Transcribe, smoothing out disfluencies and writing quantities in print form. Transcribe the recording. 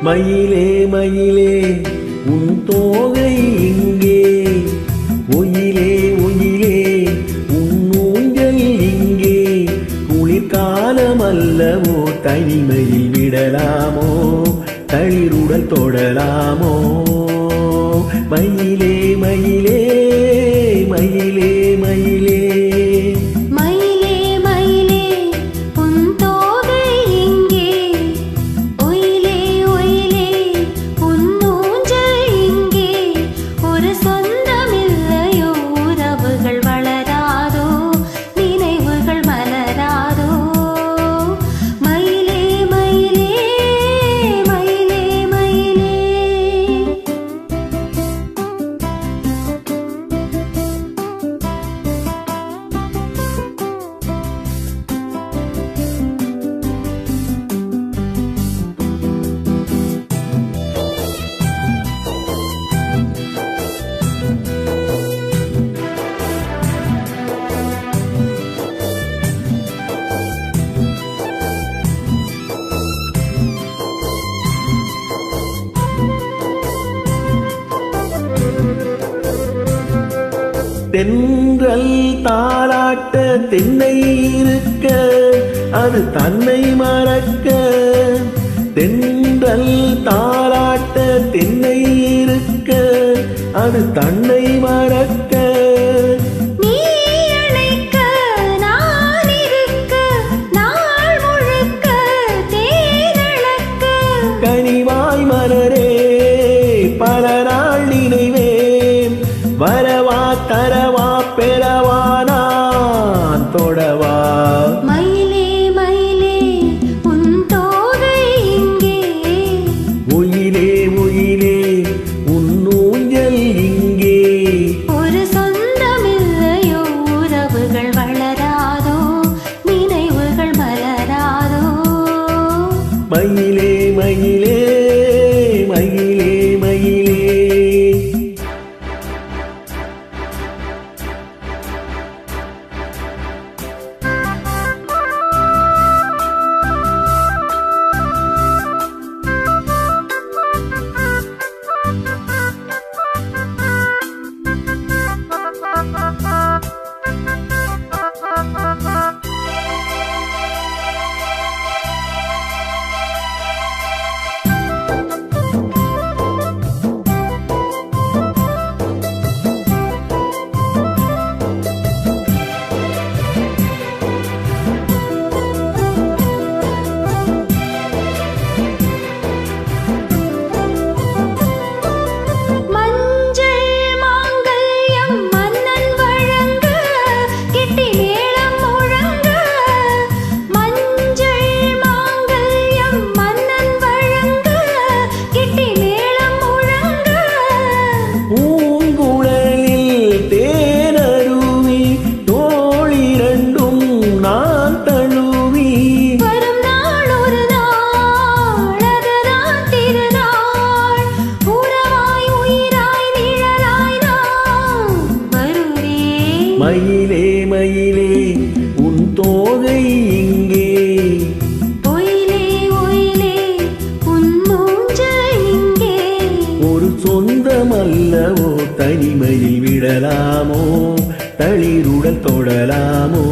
மயிலே மயிலே உன் தோகை இங்கே, ஒயிலே ஒயிலே உன் ஊஞ்சல் இங்கே. குளிர்காலமல்லவோ தனிமையில் விடலாமோ, தளிருடல் தொடலாமோ. மயிலே மயிலே மயிலே மயிலே தென்றல் தாளாட்ட தென்னை இருக்க, அது தன்னை மறக்க. தென்றல் தாளாட்ட தென்னை இருக்க, அது தன்னை மறக்க. கனிவாய் மலரே பல நாள் நினைவேன், வரவா தரவா பெறவா நான் தொடவா. மயிலே மயிலே உன் தோகை இங்கே, ஒயிலே ஒயிலே உன் ஊஞ்சல் இங்கே. ஒரு சொந்தமில்லையோ உறவுகள் வளராதோ, நினைவுகள் மலராதோ. மயிலே மயிலே மயிலே மயிலே மயிலே மயிலே உன் தோகை இங்கே, ஒயிலே ஒயிலே உன் ஊஞ்சல் இங்கே. ஒரு சொந்தமல்லவோ தனிமையில் விடலாமோ, தளிருடல் தொடலாமோ.